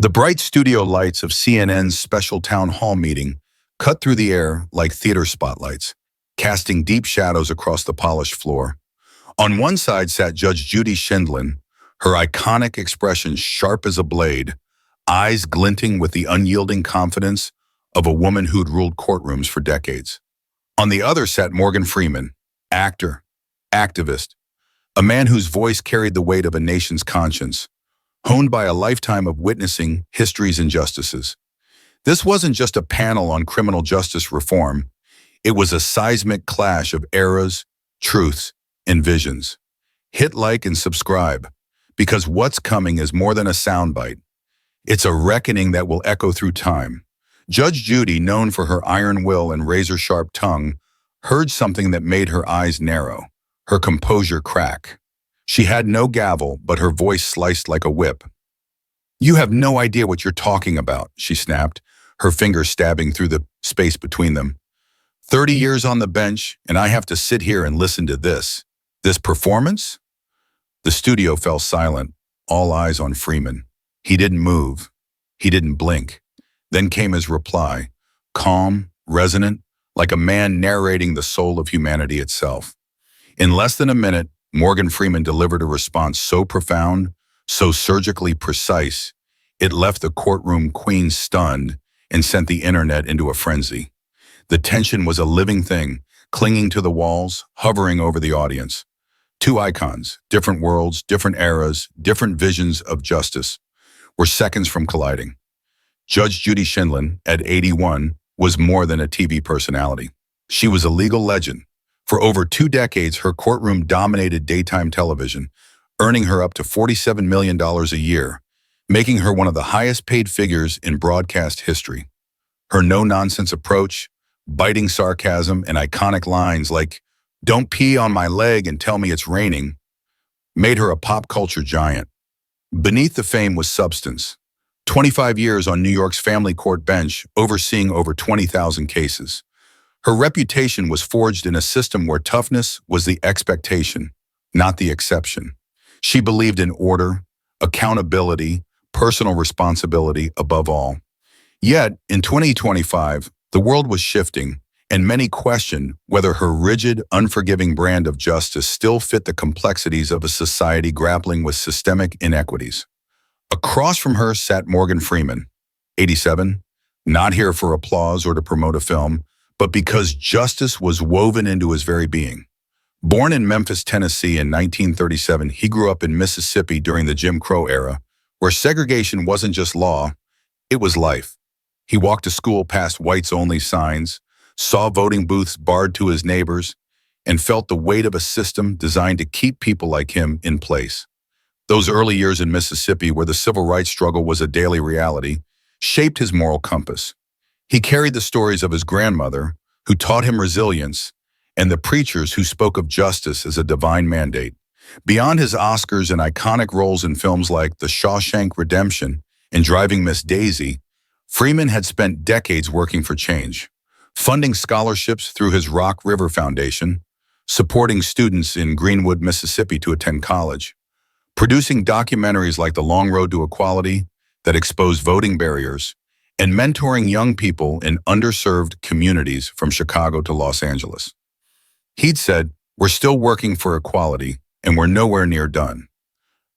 The bright studio lights of CNN's special town hall meeting cut through the air like theater spotlights, casting deep shadows across the polished floor. On one side sat Judge Judy Sheindlin, her iconic expression sharp as a blade, eyes glinting with the unyielding confidence of a woman who'd ruled courtrooms for decades. On the other sat Morgan Freeman, actor, activist, a man whose voice carried the weight of a nation's conscience, honed by a lifetime of witnessing history's injustices. This wasn't just a panel on criminal justice reform. It was a seismic clash of eras, truths, and visions. Hit like and subscribe, because what's coming is more than a soundbite. It's a reckoning that will echo through time. Judge Judy, known for her iron will and razor-sharp tongue, heard something that made her eyes narrow, her composure crack. She had no gavel, but her voice sliced like a whip. "You have no idea what you're talking about," she snapped, her fingers stabbing through the space between them. 30 years on the bench, and I have to sit here and listen to this. This performance? The studio fell silent, all eyes on Freeman. He didn't move. He didn't blink. Then came his reply, calm, resonant, like a man narrating the soul of humanity itself. In less than a minute, Morgan Freeman delivered a response so profound, so surgically precise, it left the courtroom queen stunned and sent the internet into a frenzy. The tension was a living thing, clinging to the walls, hovering over the audience. Two icons, different worlds, different eras, different visions of justice, were seconds from colliding. Judge Judy Sheindlin, at 81, was more than a TV personality. She was a legal legend. For over 2 decades, her courtroom dominated daytime television, earning her up to $47 million a year, making her one of the highest-paid figures in broadcast history. Her no-nonsense approach, biting sarcasm, and iconic lines like, "Don't pee on my leg and tell me it's raining," made her a pop culture giant. Beneath the fame was substance. 25 years on New York's family court bench, overseeing over 20,000 cases. Her reputation was forged in a system where toughness was the expectation, not the exception. She believed in order, accountability, personal responsibility above all. Yet, in 2025, the world was shifting, and many questioned whether her rigid, unforgiving brand of justice still fit the complexities of a society grappling with systemic inequities. Across from her sat Morgan Freeman, 87, not here for applause or to promote a film, but because justice was woven into his very being. Born in Memphis, Tennessee in 1937, he grew up in Mississippi during the Jim Crow era, where segregation wasn't just law, it was life. He walked to school past whites-only signs, saw voting booths barred to his neighbors, and felt the weight of a system designed to keep people like him in place. Those early years in Mississippi, where the civil rights struggle was a daily reality, shaped his moral compass. He carried the stories of his grandmother, who taught him resilience, and the preachers who spoke of justice as a divine mandate. Beyond his Oscars and iconic roles in films like The Shawshank Redemption and Driving Miss Daisy, Freeman had spent decades working for change, funding scholarships through his Rock River Foundation, supporting students in Greenwood, Mississippi to attend college, producing documentaries like The Long Road to Equality that exposed voting barriers, and mentoring young people in underserved communities from Chicago to Los Angeles. He'd said, "We're still working for equality, and we're nowhere near done."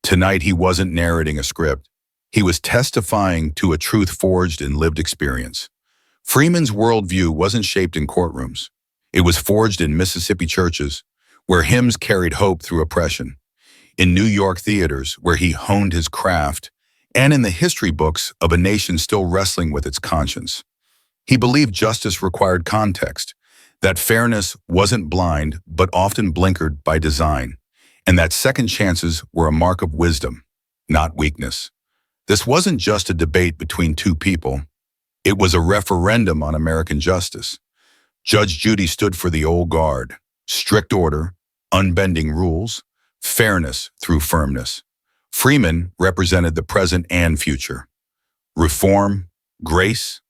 Tonight, he wasn't narrating a script. He was testifying to a truth forged in lived experience. Freeman's worldview wasn't shaped in courtrooms. It was forged in Mississippi churches, where hymns carried hope through oppression, in New York theaters, where he honed his craft, and in the history books of a nation still wrestling with its conscience. He believed justice required context, that fairness wasn't blind but often blinkered by design, and that second chances were a mark of wisdom, not weakness. This wasn't just a debate between two people. It was a referendum on American justice. Judge Judy stood for the old guard, strict order, unbending rules, fairness through firmness. Freeman represented the present and future. Reform, grace,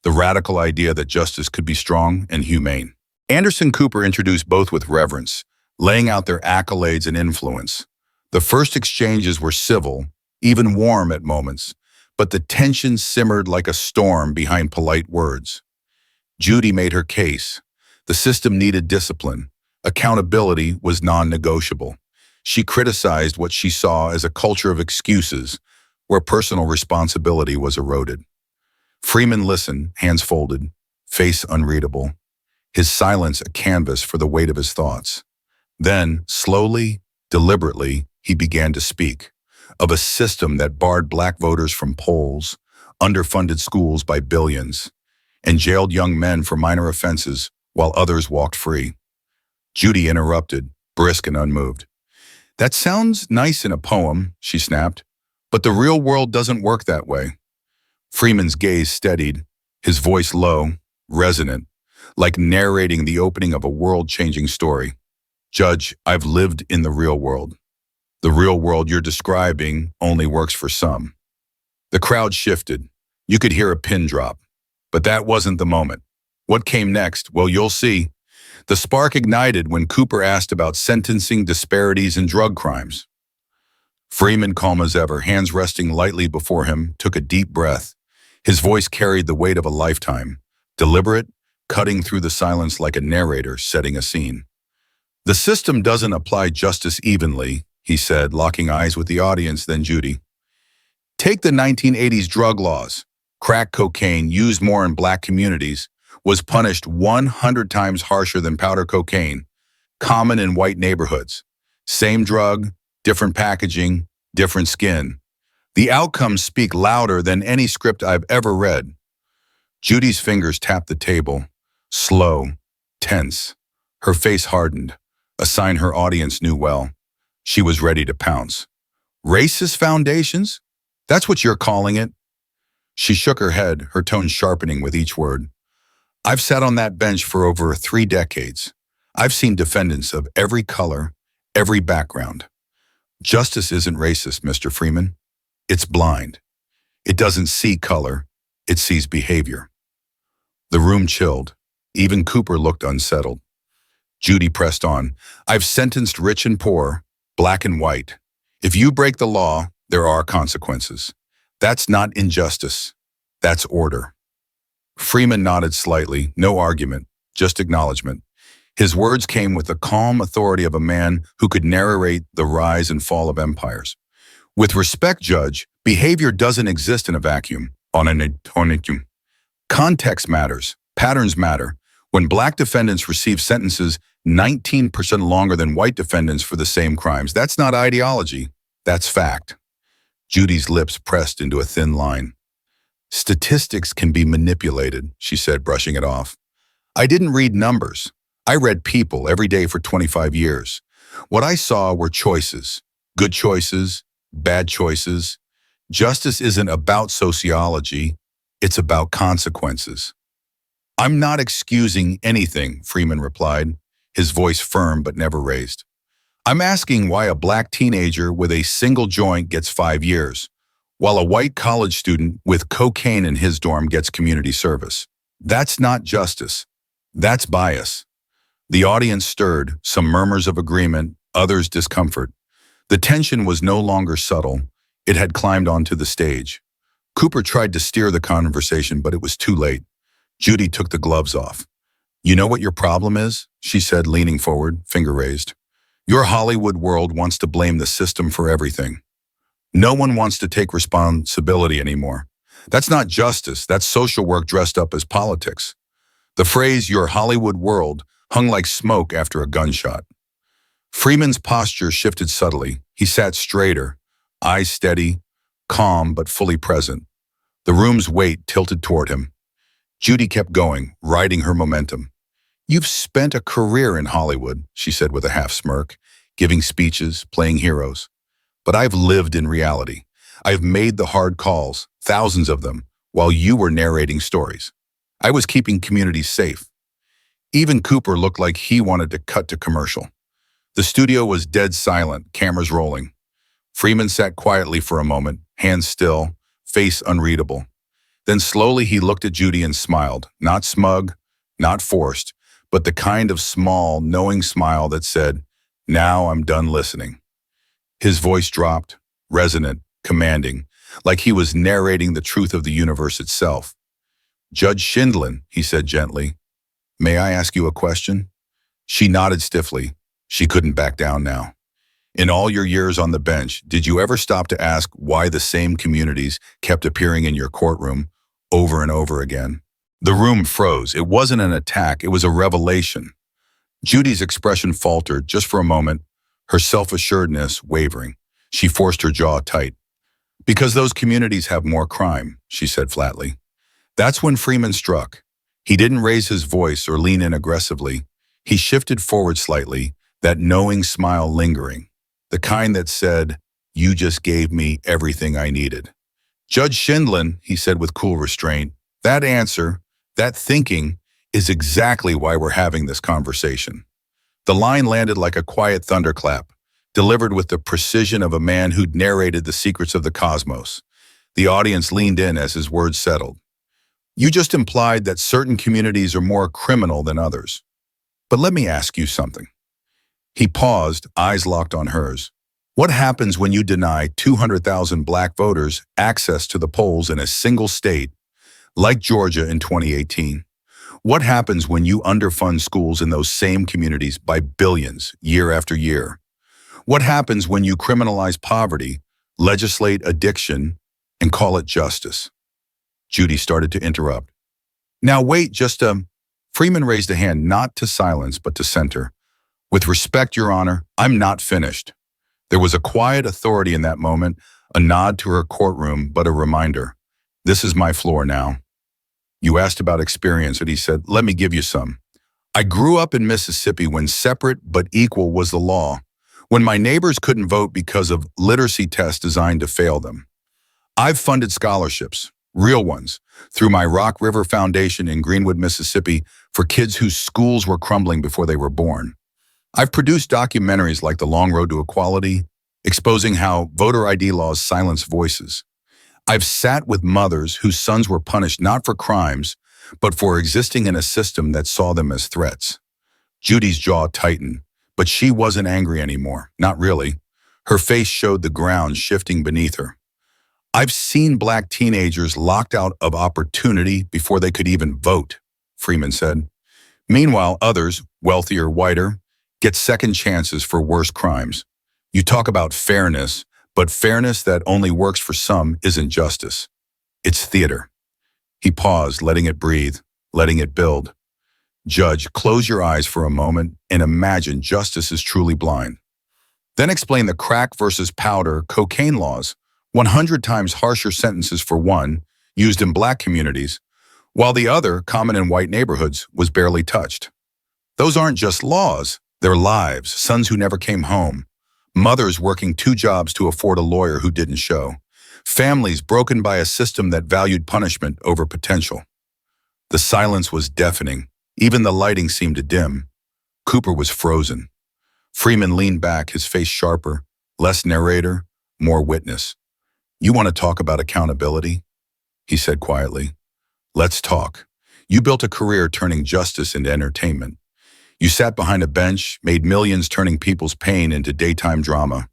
the radical idea that justice could be strong and humane. Anderson Cooper introduced both with reverence, laying out their accolades and influence. The first exchanges were civil, even warm at moments, but the tension simmered like a storm behind polite words. Judy made her case. The system needed discipline. Accountability was non-negotiable. She criticized what she saw as a culture of excuses, where personal responsibility was eroded. Freeman listened, hands folded, face unreadable, his silence a canvas for the weight of his thoughts. Then, slowly, deliberately, he began to speak of a system that barred black voters from polls, underfunded schools by billions, and jailed young men for minor offenses while others walked free. Judy interrupted, brisk and unmoved. "That sounds nice in a poem," she snapped, "but the real world doesn't work that way." Freeman's gaze steadied, his voice low, resonant, like narrating the opening of a world-changing story. "Judge, I've lived in the real world. The real world you're describing only works for some." The crowd shifted. You could hear a pin drop. But that wasn't the moment. What came next? Well, you'll see. The spark ignited when Cooper asked about sentencing disparities and drug crimes. Freeman, calm as ever, hands resting lightly before him, took a deep breath. His voice carried the weight of a lifetime, deliberate, cutting through the silence like a narrator setting a scene. "The system doesn't apply justice evenly," he said, locking eyes with the audience, then Judy. "Take the 1980s drug laws. Crack cocaine, used more in black communities, was punished 100 times harsher than powder cocaine, common in white neighborhoods. Same drug, different packaging, different skin. The outcomes speak louder than any script I've ever read." Judy's fingers tapped the table, slow, tense. Her face hardened, a sign her audience knew well. She was ready to pounce. "Racist foundations? That's what you're calling it?" She shook her head, her tone sharpening with each word. "I've sat on that bench for over 3 decades. I've seen defendants of every color, every background. Justice isn't racist, Mr. Freeman. It's blind. It doesn't see color, it sees behavior." The room chilled. Even Cooper looked unsettled. Judy pressed on. "I've sentenced rich and poor, black and white. If you break the law, there are consequences. That's not injustice. That's order." Freeman nodded slightly, no argument, just acknowledgement. His words came with the calm authority of a man who could narrate the rise and fall of empires. "With respect, Judge, behavior doesn't exist in a vacuum. Context matters. Patterns matter. When black defendants receive sentences 19% longer than white defendants for the same crimes, that's not ideology. That's fact." Judy's lips pressed into a thin line. "Statistics can be manipulated," she said, brushing it off. "I didn't read numbers. I read people every day for 25 years. What I saw were choices. Good choices, bad choices. Justice isn't about sociology. It's about consequences." "I'm not excusing anything," Freeman replied, his voice firm but never raised. "I'm asking why a black teenager with a single joint gets 5 years, while a white college student with cocaine in his dorm gets community service. That's not justice. That's bias." The audience stirred, some murmurs of agreement, others discomfort. The tension was no longer subtle. It had climbed onto the stage. Cooper tried to steer the conversation, but it was too late. Judy took the gloves off. "You know what your problem is?" she said, leaning forward, finger raised. "Your Hollywood world wants to blame the system for everything. No one wants to take responsibility anymore. That's not justice, that's social work dressed up as politics." The phrase, "your Hollywood world," hung like smoke after a gunshot. Freeman's posture shifted subtly. He sat straighter, eyes steady, calm but fully present. The room's weight tilted toward him. Judy kept going, riding her momentum. "You've spent a career in Hollywood," she said with a half smirk, "giving speeches, playing heroes. But I've lived in reality. I've made the hard calls, thousands of them, while you were narrating stories. I was keeping communities safe." Even Cooper looked like he wanted to cut to commercial. The studio was dead silent, cameras rolling. Freeman sat quietly for a moment, hands still, face unreadable. Then slowly he looked at Judy and smiled, not smug, not forced, but the kind of small, knowing smile that said, "Now I'm done listening." His voice dropped, resonant, commanding, like he was narrating the truth of the universe itself. "Judge Sheindlin," he said gently, "may I ask you a question?" She nodded stiffly. She couldn't back down now. "In all your years on the bench, did you ever stop to ask why the same communities kept appearing in your courtroom over and over again?" The room froze. It wasn't an attack, it was a revelation. Judy's expression faltered just for a moment, her self-assuredness wavering. She forced her jaw tight. "Because those communities have more crime," she said flatly. That's when Freeman struck. He didn't raise his voice or lean in aggressively. He shifted forward slightly, that knowing smile lingering, the kind that said, "You just gave me everything I needed." "Judge Sheindlin," he said with cool restraint, "that answer, that thinking, is exactly why we're having this conversation." The line landed like a quiet thunderclap, delivered with the precision of a man who'd narrated the secrets of the cosmos. The audience leaned in as his words settled. "You just implied that certain communities are more criminal than others. But let me ask you something." He paused, eyes locked on hers. "What happens when you deny 200,000 black voters access to the polls in a single state, like Georgia in 2018? What happens when you underfund schools in those same communities by billions, year after year? What happens when you criminalize poverty, legislate addiction, and call it justice?" Judy started to interrupt. "Now wait, Freeman raised a hand not to silence but to center. "With respect, Your Honor, I'm not finished." There was a quiet authority in that moment, a nod to her courtroom, but a reminder. "This is my floor now." "You asked about experience," and he said, "let me give you some. I grew up in Mississippi when separate but equal was the law, when my neighbors couldn't vote because of literacy tests designed to fail them. I've funded scholarships, real ones, through my Rock River Foundation in Greenwood, Mississippi, for kids whose schools were crumbling before they were born. I've produced documentaries like The Long Road to Equality, exposing how voter ID laws silence voices. I've sat with mothers whose sons were punished not for crimes, but for existing in a system that saw them as threats." Judy's jaw tightened, but she wasn't angry anymore, not really. Her face showed the ground shifting beneath her. "I've seen black teenagers locked out of opportunity before they could even vote," Freeman said. "Meanwhile, others, wealthier, whiter, get second chances for worse crimes. You talk about fairness, but fairness that only works for some isn't justice. It's theater." He paused, letting it breathe, letting it build. "Judge, close your eyes for a moment and imagine justice is truly blind. Then explain the crack versus powder cocaine laws, 100 times harsher sentences for one, used in black communities, while the other, common in white neighborhoods, was barely touched. Those aren't just laws, they're lives, sons who never came home, mothers working 2 jobs to afford a lawyer who didn't show, families broken by a system that valued punishment over potential." The silence was deafening. Even the lighting seemed to dim. Cooper was frozen. Freeman leaned back, his face sharper, less narrator, more witness. "You want to talk about accountability?" he said quietly. "Let's talk. You built a career turning justice into entertainment. You sat behind a bench, made millions turning people's pain into daytime drama.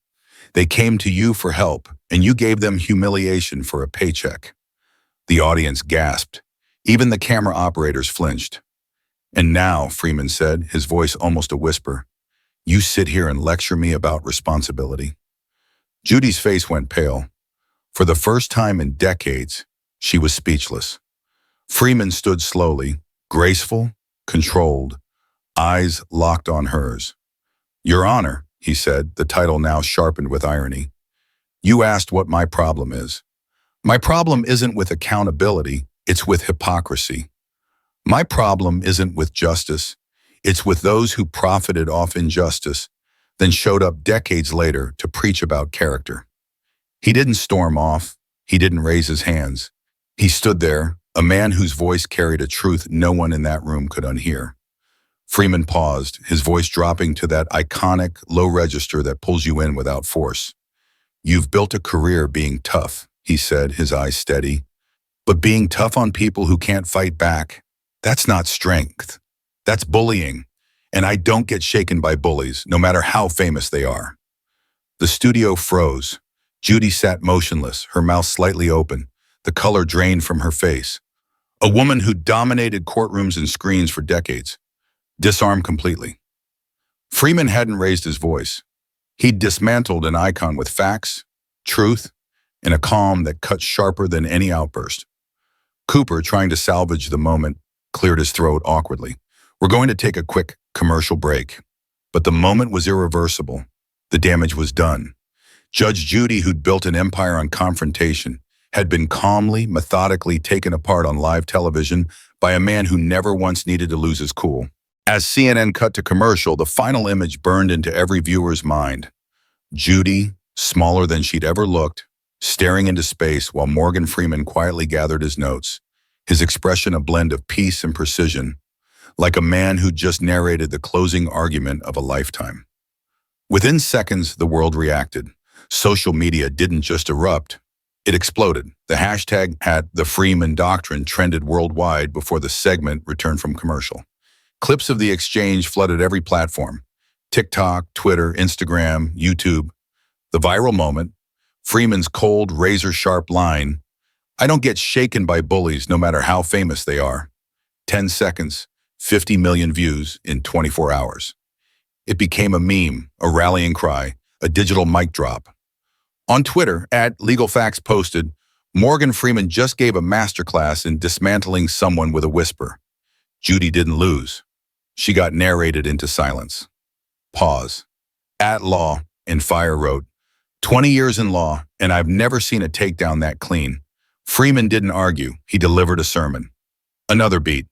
They came to you for help, and you gave them humiliation for a paycheck." The audience gasped. Even the camera operators flinched. "And now," Freeman said, his voice almost a whisper, "you sit here and lecture me about responsibility." Judy's face went pale. For the first time in decades, she was speechless. Freeman stood slowly, graceful, controlled, eyes locked on hers. "Your Honor," he said, the title now sharpened with irony, "you asked what my problem is. My problem isn't with accountability, it's with hypocrisy. My problem isn't with justice, it's with those who profited off injustice, then showed up decades later to preach about character." He didn't storm off, he didn't raise his hands. He stood there, a man whose voice carried a truth no one in that room could unhear. Freeman paused, his voice dropping to that iconic, low register that pulls you in without force. "You've built a career being tough," he said, his eyes steady. "But being tough on people who can't fight back, that's not strength. That's bullying. And I don't get shaken by bullies, no matter how famous they are." The studio froze. Judy sat motionless, her mouth slightly open, the color drained from her face. A woman who dominated courtrooms and screens for decades, disarmed completely. Freeman hadn't raised his voice. He'd dismantled an icon with facts, truth, and a calm that cut sharper than any outburst. Cooper, trying to salvage the moment, cleared his throat awkwardly. We're going to take a quick commercial break. But the moment was irreversible. The damage was done. Judge Judy, who'd built an empire on confrontation, had been calmly, methodically taken apart on live television by a man who never once needed to lose his cool. As CNN cut to commercial, the final image burned into every viewer's mind. Judy, smaller than she'd ever looked, staring into space while Morgan Freeman quietly gathered his notes, his expression a blend of peace and precision, like a man who just narrated the closing argument of a lifetime. Within seconds, the world reacted. Social media didn't just erupt, it exploded. The hashtag #the Freeman Doctrine trended worldwide before the segment returned from commercial. Clips of the exchange flooded every platform: TikTok, Twitter, Instagram, YouTube. The viral moment, Freeman's cold, razor-sharp line, "I don't get shaken by bullies no matter how famous they are." 10 seconds, 50 million views in 24 hours. It became a meme, a rallying cry, a digital mic drop. On Twitter, @LegalFacts posted, Morgan Freeman just gave a masterclass in dismantling someone with a whisper. Judy didn't lose. She got narrated into silence. Pause. @Law and Fire wrote, 20 years in law, and I've never seen a takedown that clean. Freeman didn't argue. He delivered a sermon. Another beat.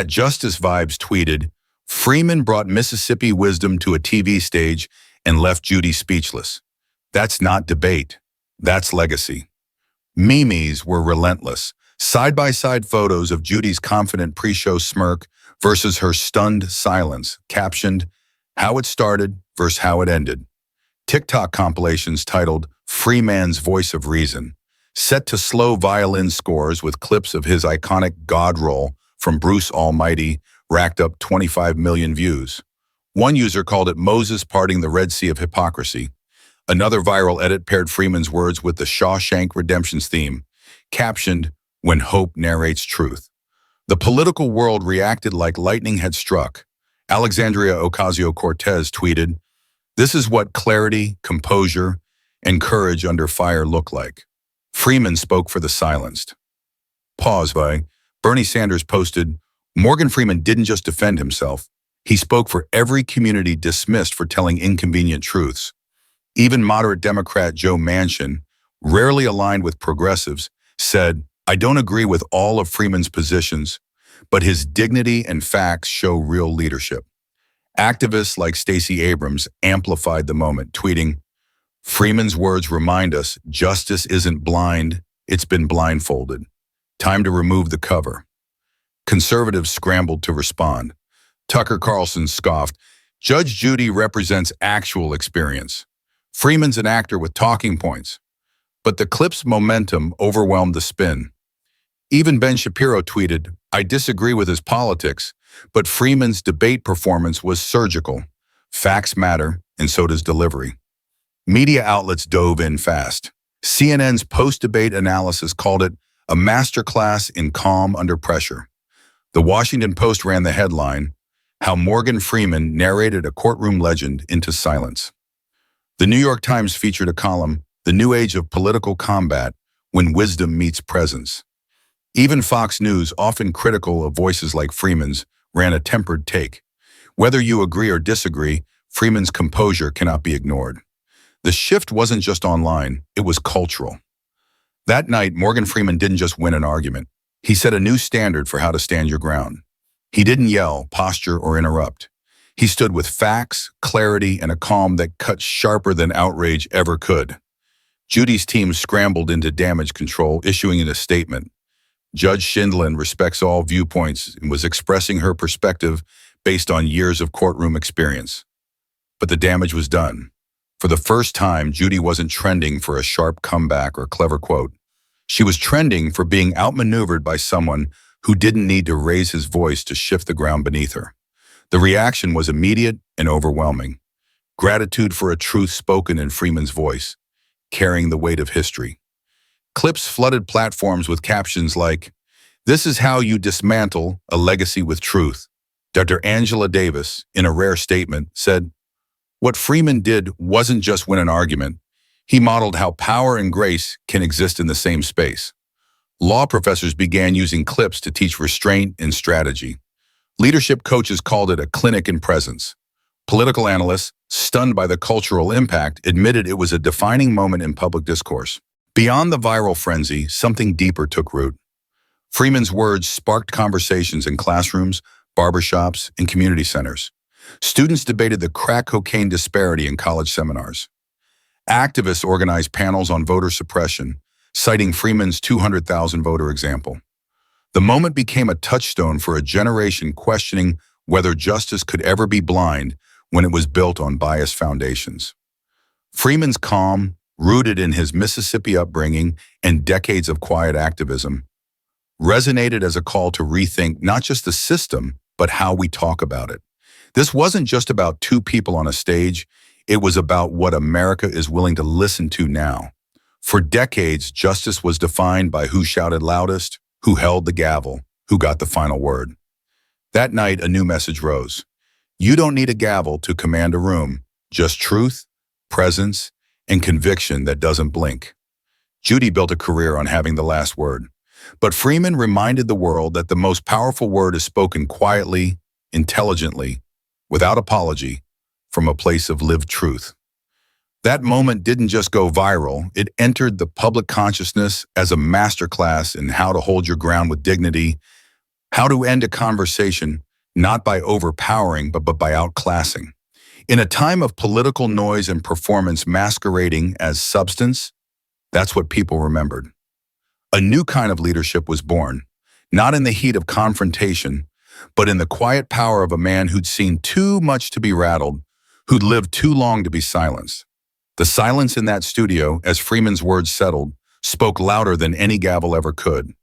@Justice Vibes tweeted, Freeman brought Mississippi wisdom to a TV stage and left Judy speechless. That's not debate. That's legacy. Memes were relentless. Side-by-side photos of Judy's confident pre-show smirk versus her stunned silence, captioned, How it started versus how it ended. TikTok compilations titled Freeman's Voice of Reason, set to slow violin scores with clips of his iconic God roll from Bruce Almighty, racked up 25 million views. One user called it Moses parting the Red Sea of hypocrisy. Another viral edit paired Freeman's words with the Shawshank Redemption's theme, captioned, When Hope Narrates Truth. The political world reacted like lightning had struck. Alexandria Ocasio-Cortez tweeted, This is what clarity, composure, and courage under fire look like. Freeman spoke for the silenced. Pause by Bernie Sanders posted, Morgan Freeman didn't just defend himself. He spoke for every community dismissed for telling inconvenient truths. Even moderate Democrat Joe Manchin, rarely aligned with progressives, said, I don't agree with all of Freeman's positions, but his dignity and facts show real leadership. Activists like Stacey Abrams amplified the moment, tweeting, Freeman's words remind us justice isn't blind, it's been blindfolded. Time to remove the cover. Conservatives scrambled to respond. Tucker Carlson scoffed, Judge Judy represents actual experience. Freeman's an actor with talking points. But the clip's momentum overwhelmed the spin. Even Ben Shapiro tweeted, I disagree with his politics, but Freeman's debate performance was surgical. Facts matter, and so does delivery. Media outlets dove in fast. CNN's post-debate analysis called it a masterclass in calm under pressure. The Washington Post ran the headline, How Morgan Freeman Narrated a Courtroom Legend into Silence. The New York Times featured a column, The New Age of Political Combat, When Wisdom Meets Presence. Even Fox News, often critical of voices like Freeman's, ran a tempered take. Whether you agree or disagree, Freeman's composure cannot be ignored. The shift wasn't just online, it was cultural. That night, Morgan Freeman didn't just win an argument. He set a new standard for how to stand your ground. He didn't yell, posture, or interrupt. He stood with facts, clarity, and a calm that cut sharper than outrage ever could. Judy's team scrambled into damage control, issuing a statement. Judge Sheindlin respects all viewpoints and was expressing her perspective based on years of courtroom experience. But the damage was done. For the first time, Judy wasn't trending for a sharp comeback or clever quote. She was trending for being outmaneuvered by someone who didn't need to raise his voice to shift the ground beneath her. The reaction was immediate and overwhelming. Gratitude for a truth spoken in Freeman's voice. carrying the weight of history. Clips flooded platforms with captions like, "This is how you dismantle a legacy with truth." Dr. Angela Davis, in a rare statement, said, "What Freeman did wasn't just win an argument. He modeled how power and grace can exist in the same space." Law professors began using clips to teach restraint and strategy. Leadership coaches called it a clinic in presence. Political analysts, stunned by the cultural impact, admitted it was a defining moment in public discourse. Beyond the viral frenzy, something deeper took root. Freeman's words sparked conversations in classrooms, barbershops, and community centers. Students debated the crack cocaine disparity in college seminars. Activists organized panels on voter suppression, citing Freeman's 200,000 voter example. The moment became a touchstone for a generation questioning whether justice could ever be blind when it was built on biased foundations. Freeman's calm, rooted in his Mississippi upbringing and decades of quiet activism, resonated as a call to rethink not just the system, but how we talk about it. This wasn't just about two people on a stage, it was about what America is willing to listen to now. For decades, justice was defined by who shouted loudest, who held the gavel, who got the final word. That night, a new message rose. You don't need a gavel to command a room, just truth, presence, and conviction that doesn't blink. Judy built a career on having the last word. But Freeman reminded the world that the most powerful word is spoken quietly, intelligently, without apology, from a place of lived truth. That moment didn't just go viral, it entered the public consciousness as a masterclass in how to hold your ground with dignity, how to end a conversation not by overpowering but by outclassing. In a time of political noise and performance masquerading as substance, that's what people remembered. A new kind of leadership was born, not in the heat of confrontation, but in the quiet power of a man who'd seen too much to be rattled, who'd lived too long to be silenced. The silence in that studio, as Freeman's words settled, spoke louder than any gavel ever could.